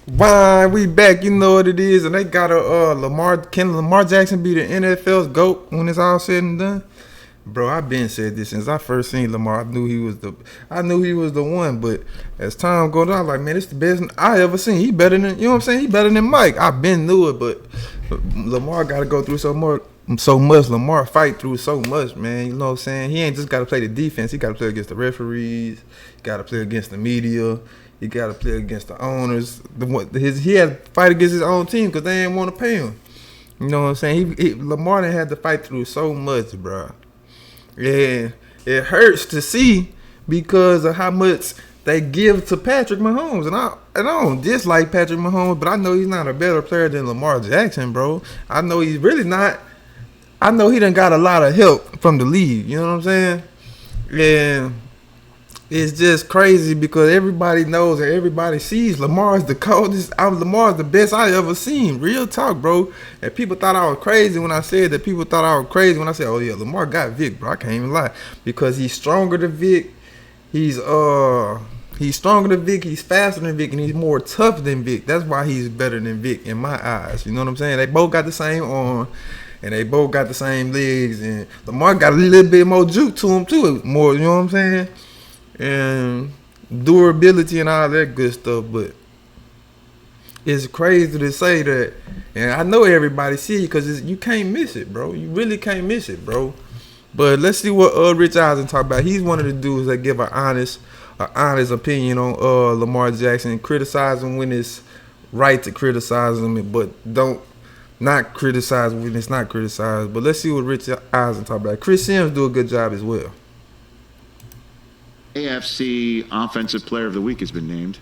Why we back? You know what it is, and they got a Lamar. Can Lamar Jackson be the NFL's GOAT when it's all said and done? Bro, I've been said this since I first seen Lamar. I knew he was the one. But as time goes on, I'm like, man, it's the best I ever seen. He better than, you know what I'm saying? He better than Mike. I've been knew it, but Lamar got to go through so much. Lamar fight through so much, man. You know what I'm saying? He ain't just got to play the defense. He got to play against the referees. He got to play against the media. He got to play against the owners. He had to fight against his own team because they didn't want to pay him. You know what I'm saying? Lamar done had to fight through so much, bro. And it hurts to see because of how much they give to Patrick Mahomes. And I don't dislike Patrick Mahomes, but I know he's not a better player than Lamar Jackson, bro. I know he's really not. I know he done got a lot of help from the league. You know what I'm saying? And it's just crazy because everybody knows and everybody sees Lamar's the coldest. Lamar's the best I ever seen. Real talk, bro. And people thought I was crazy when I said that. People thought I was crazy when I said, "Oh yeah, Lamar got Vic, bro." I can't even lie because he's stronger than Vic. He's stronger than Vic. He's faster than Vic, and he's more tough than Vic. That's why he's better than Vic in my eyes. You know what I'm saying? They both got the same arm. And they both got the same legs. And Lamar got a little bit more juke to him too. More, you know what I'm saying? And durability and all that good stuff, but it's crazy to say that, and I know everybody see it because you can't miss it, bro. You really can't miss it, bro. But let's see what Rich Eisen talk about. He's one of the dudes that give an honest opinion on Lamar Jackson, criticize him when it's right to criticize him, but don't not criticize when it's not criticized. But let's see what Rich Eisen talk about. Chris Sims do a good job as well. AFC Offensive Player of the Week has been named.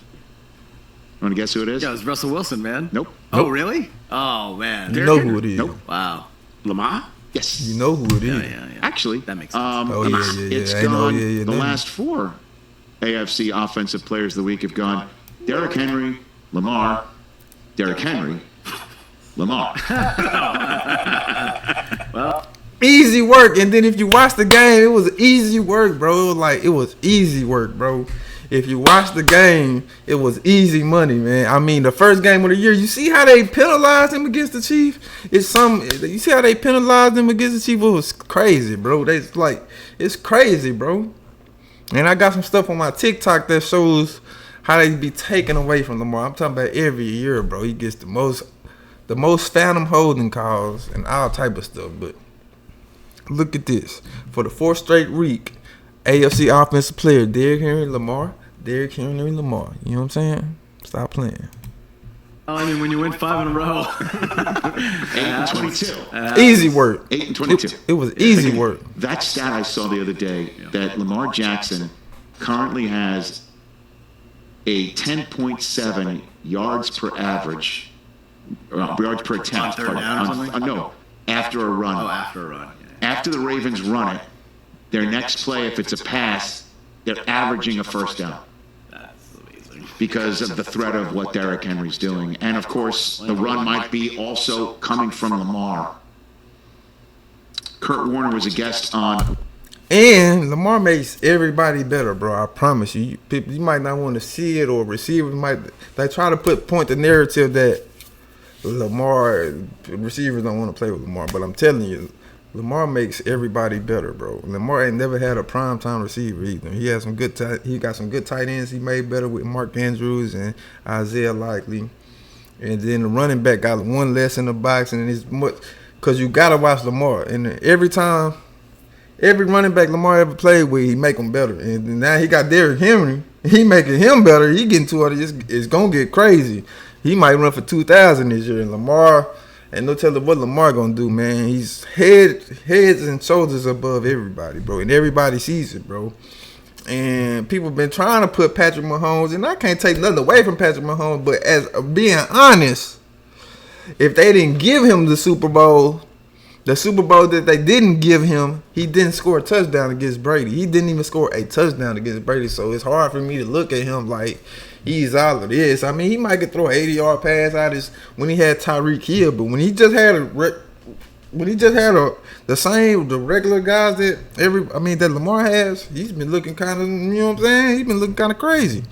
Want to guess who it is? Yeah, it's Russell Wilson, man. Nope. Oh, really? Oh, man. You know who it is. Nope. Wow. Lamar? Yes. You know who it is. Yeah. Actually, that makes sense. It's gone. The last four AFC Offensive Players of the Week have gone Derrick Henry, Lamar, Derrick Henry, Lamar. Well, easy work, and then if you watch the game, it was easy work, bro. It was easy work, bro. If you watch the game, it was easy money, man. I mean, the first game of the year, you see how they penalized him against the Chiefs? You see how they penalized him against the Chiefs? It was crazy, bro. It's crazy, bro. And I got some stuff on my TikTok that shows how they be taken away from Lamar. I'm talking about every year, bro. He gets the most phantom holding calls and all type of stuff, but look at this. For the fourth straight week, AFC Offensive Player, Derrick Henry, Lamar. You know what I'm saying? Stop playing. I mean, when you win 5 in a row. 8-22. Easy work. 8-22. It was easy work. That stat I saw the other day, that Lamar Jackson currently has a 10.7 yards per average, yards per attempt. On third down or something? No, after a run. Oh, after a run. After the Ravens run it, their next play, if it's a pass, they're averaging a first down That's amazing. because of the threat of what Derrick Henry's doing. And, of course, the run might be also coming from Lamar. Kurt Warner was a guest on. And Lamar makes everybody better, bro. I promise you. People, you might not want to see it, or receivers they try to point the narrative that receivers don't want to play with Lamar. But I'm telling you, Lamar makes everybody better, bro. Lamar ain't never had a primetime receiver either. He had he got some good tight ends he made better with Mark Andrews and Isaiah Likely. And then the running back got one less in the box, and it's much because you gotta watch Lamar. And every running back Lamar ever played with, he make them better. And now he got Derrick Henry, he making him better. He getting 200. It's gonna get crazy. He might run for 2,000 this year. And Lamar. And no telling what Lamar gonna do, man. He's heads and shoulders above everybody, bro. And everybody sees it, bro. And people been trying to put Patrick Mahomes, and I can't take nothing away from Patrick Mahomes, but as being honest, if they didn't give him the Super Bowl that they didn't give him, he didn't score a touchdown against Brady. He didn't even score a touchdown against Brady. So it's hard for me to look at him like he's all of this. I mean, he might could throw an 80-yard pass out when he had Tyreek Hill, but when he just had the regular guys that Lamar has, he's been looking kind of, you know what I'm saying? He's been looking kind of crazy.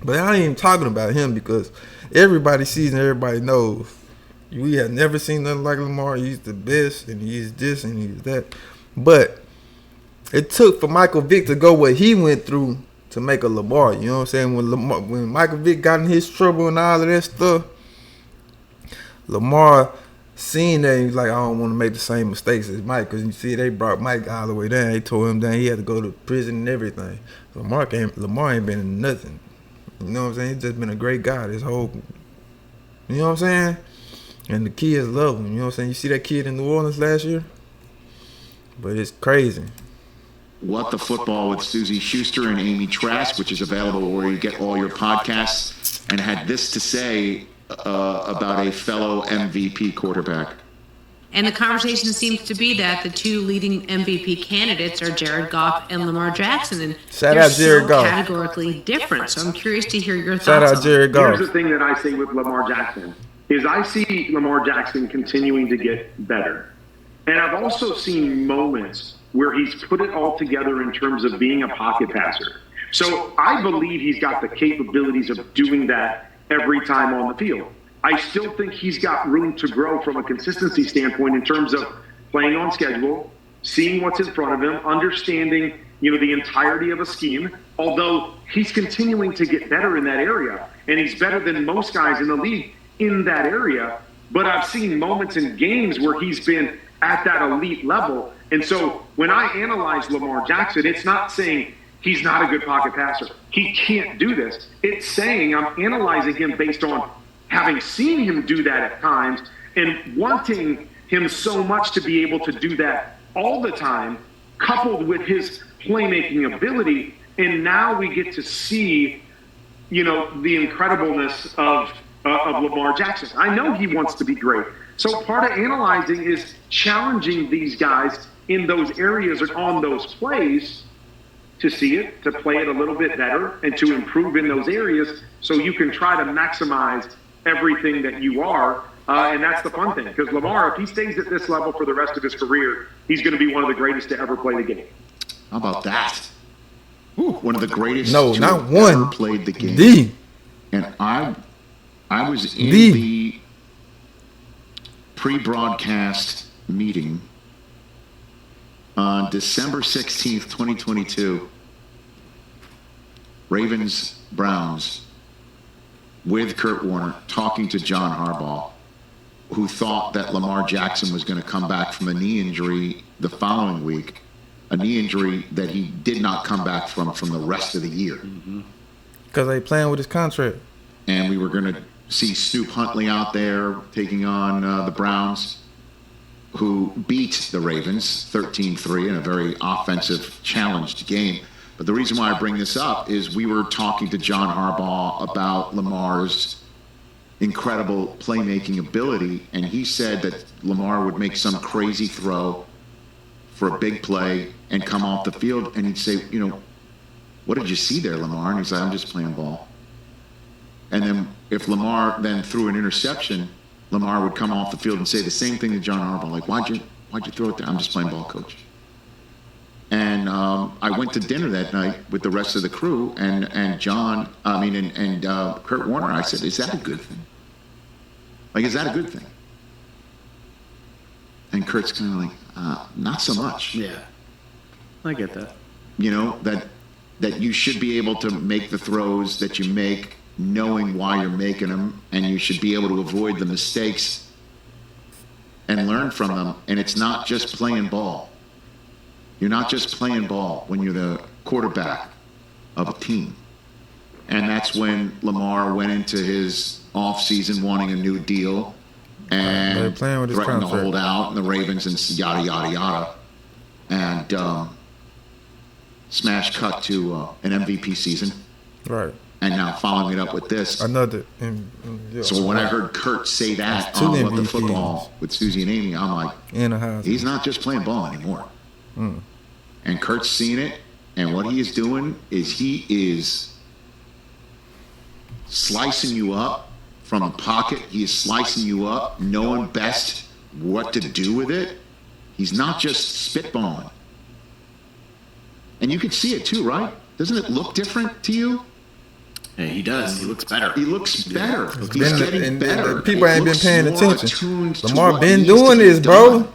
But I ain't even talking about him because everybody sees and everybody knows. We have never seen nothing like Lamar. He's the best, and he's this, and he's that. But it took for Michael Vick to go what he went through to make a Lamar. You know what I'm saying? When Michael Vick got in his trouble and all of that stuff, Lamar seen that, he was like, I don't want to make the same mistakes as Mike, because you see they brought Mike all the way down. They tore him down. He had to go to prison and everything. Lamar ain't been in nothing. You know what I'm saying? He's just been a great guy. This whole, you know what I'm saying? And the kids love him. You know what I'm saying? You see that kid in New Orleans last year? But it's crazy. What the Football with Susie Schuster and Amy Trask, which is available where you get all your podcasts, and had this to say about a fellow MVP quarterback. And the conversation seems to be that the two leading MVP candidates are Jared Goff and Lamar Jackson, and Shout they're out Jared so Goff. categorically different. So I'm curious to hear your Shout thoughts out on Jared Goff. Here's the thing that I say with Lamar Jackson is I see Lamar Jackson continuing to get better. And I've also seen moments where he's put it all together in terms of being a pocket passer. So I believe he's got the capabilities of doing that every time on the field. I still think he's got room to grow from a consistency standpoint in terms of playing on schedule, seeing what's in front of him, understanding, the entirety of a scheme, although he's continuing to get better in that area. And he's better than most guys in the league in that area. But I've seen moments in games where he's been at that elite level. And so when I analyze Lamar Jackson, it's not saying he's not a good pocket passer. He can't do this. It's saying I'm analyzing him based on having seen him do that at times and wanting him so much to be able to do that all the time, coupled with his playmaking ability. And now we get to see, the incredibleness of Lamar Jackson. I know he wants to be great. So part of analyzing is challenging these guys in those areas or on those plays to see it, to play it a little bit better, and to improve in those areas so you can try to maximize everything that you are. And that's the fun thing. Because Lamar, if he stays at this level for the rest of his career, he's going to be one of the greatest to ever play the game. How about that? One of the greatest No, to not have one. ever played the game. The. And I was in the pre-broadcast meeting on December 16th, 2022. Ravens, Browns, with Kurt Warner, talking to John Harbaugh, who thought that Lamar Jackson was going to come back from a knee injury the following week, a knee injury that he did not come back from the rest of the year. Because they playing with his contract. And we were going to see Snoop Huntley out there taking on the Browns, who beat the Ravens 13-3 in a very offensive, challenged game. But the reason why I bring this up is we were talking to John Harbaugh about Lamar's incredible playmaking ability, and he said that Lamar would make some crazy throw for a big play and come off the field, and he'd say, what did you see there, Lamar? And he's like, I'm just playing ball. And then if Lamar then threw an interception, Lamar would come off the field and say the same thing to John Harbaugh, like, why'd you throw it there? I'm just playing ball, coach. And I went to dinner that night with the rest of the crew, and Kurt Warner. I said, "Is that a good thing? Like, is that a good thing?" And Kurt's kind of like, "Not so much." Yeah, I get that. That you should be able to make the throws that you make, knowing why you're making them, and you should be able to avoid the mistakes and learn from them. And it's not just playing ball. You're not just playing ball when you're the quarterback of a team. And that's when Lamar went into his offseason wanting a new deal and threatened to hold out, and the Ravens and yada, yada, yada. And smash cut to an MVP season. Right. And now following it up with this. Another. So when I heard Kurt say that on What the Football with Susie and Amy, I'm like, he's not just playing ball anymore. And Kurt's seen it, and what he is doing is he is slicing you up from a pocket. He is slicing you up, knowing best what to do with it. He's not just spitballing. And you can see it too, right? Doesn't it look different to you? Hey, he does. He looks better. He looks better. He's Been- getting and better. people ain't been Looks paying more attention. attuned to Lamar what been needs to doing be this, bro. done,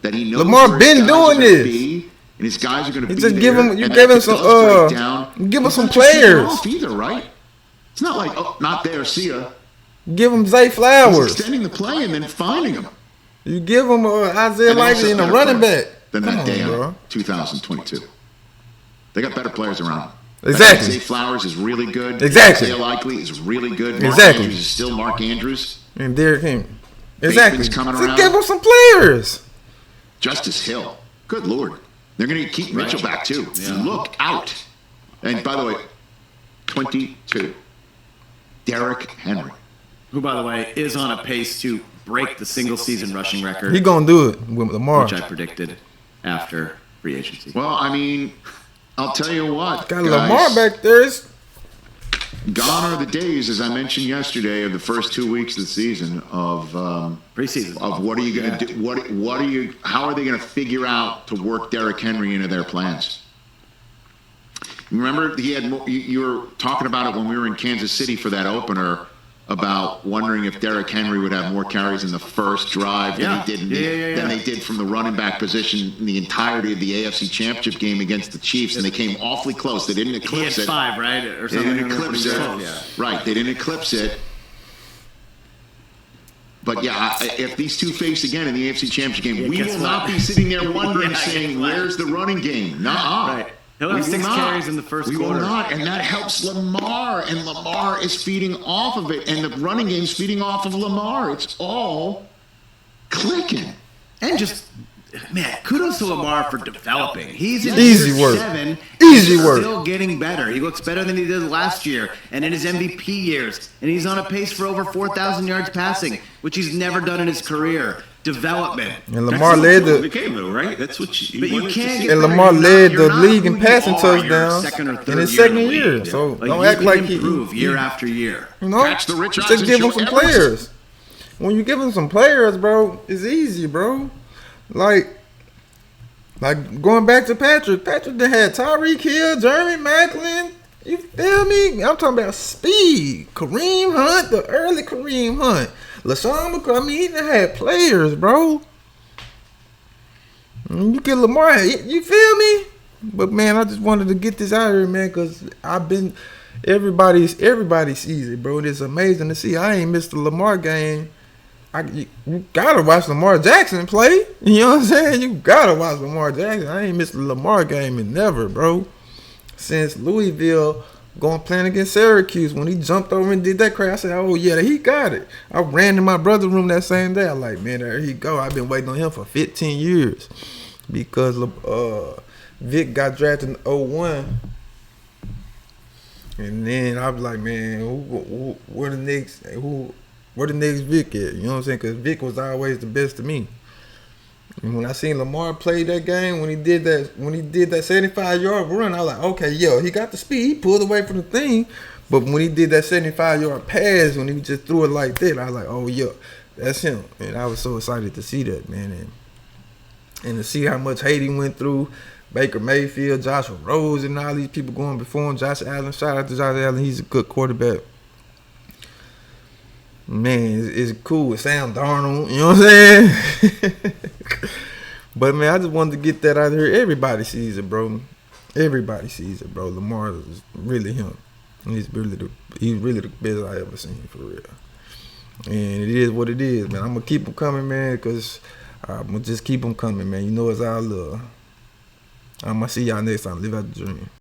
that he knows Lamar where his been guys doing are gonna this. be, and his guys are going to You be just there. give him, you and give if him it some, does break down, give him he's some not just taking players. off either, right? It's not like, oh, not there, see ya. Give him Zay He's Flowers. extending the play and then finding him. You give him Isaiah And they also Likely and a better running players back. than Come that on, day bro. in 2022. They got better players around. Exactly. Zay Flowers is really good. Exactly. Isaiah Likely is really good. Mark Exactly. Andrews is still Mark Andrews. And Derrick Henry. Exactly. Bateman's coming Just around. give him some players. Justice Hill. Good Lord. They're going to keep Mitchell back, too. Look out. And by the way, 22. Derrick Henry. Who, by the way, is on a pace to break the single-season rushing record, He gonna do it with Lamar. which I predicted after free agency. Well, I mean, I'll tell you what. Got guys, Lamar back there. It's, Gone are the days, as I mentioned yesterday, of the first 2 weeks of the season of Preseason. what are you going to do? What are you? How are they going to figure out to work Derrick Henry into their plans? Remember, he had. You were talking about it when we were in Kansas City for that opener about wondering if Derrick Henry would have more carries in the first drive than he did than they did from the running back position in the entirety of the AFC Championship game against the Chiefs, and they came awfully close. They didn't He had eclipse it. 5, right? Or They something. didn't eclipse it. Yeah. Right, they didn't eclipse it. But yeah, if these two face again in the AFC Championship game, we guess will what? not be sitting there wondering, Yeah, saying, guess what? "Where's the running game?" Nuh-uh. Right. He'll have We will 6 not. carries in the first we quarter. will not, and that helps Lamar, and Lamar is feeding off of it, and the running game's feeding off of Lamar. It's all clicking. And just, man, kudos to Lamar for developing. He's in Easy year work. 7. Easy He's work. Still getting better. He looks better than he did last year and in his MVP years. And he's on a pace for over 4,000 yards passing, which he's never done in his career. Development. and Lamar led the became though, right? That's what you. But you can't get and better. Lamar You're not- led you're the not league who in you passing are your touchdowns second or in third his year second in the year. league. So Like, don't you act can like he improve year after year. you know. Catch the Rich Just Eisen give him show some every- players. When you give him some players, bro, it's easy, bro. Like going back to Patrick. Patrick done had Tyreek Hill, Jeremy Macklin. You feel me? I'm talking about speed. Kareem Hunt, the early Kareem Hunt. LaShawn McCoy. I mean, he done had players, bro. You get Lamar, you feel me? But man, I just wanted to get this out here, man, because everybody sees it, bro. It's amazing to see. I ain't missed the Lamar game. You gotta watch Lamar Jackson play. You know what I'm saying? You gotta watch Lamar Jackson. I ain't missed the Lamar game in never, bro. Since Louisville playing against Syracuse, when he jumped over and did that crash, I said, oh yeah, he got it. I ran in my brother's room that same day. I like, man, there he go. I've been waiting on him for 15 years because Vic got drafted in 01. And then I was like, man, where the next Vic at? You know what I'm saying? Because Vic was always the best to me. And when I seen Lamar play that game, when he did that 75-yard run, I was like, okay, yo, he got the speed. He pulled away from the thing. But when he did that 75-yard pass, when he just threw it like that, I was like, oh, yo, that's him. And I was so excited to see that, man. And to see how much hate he went through. Baker Mayfield, Joshua Rose, and all these people going before him. Josh Allen, shout out to Josh Allen. He's a good quarterback. Man, it's cool. Sam Darnold, you know what I'm saying? But man, I just wanted to get that out of here. Everybody sees it, bro. Everybody sees it, bro. Lamar is really him. He's really the best I ever seen, for real. And it is what it is, man. I'm gonna keep them coming, man, because I'm gonna just keep them coming, man. You know it's our love. I'm gonna see y'all next time. Live out the dream.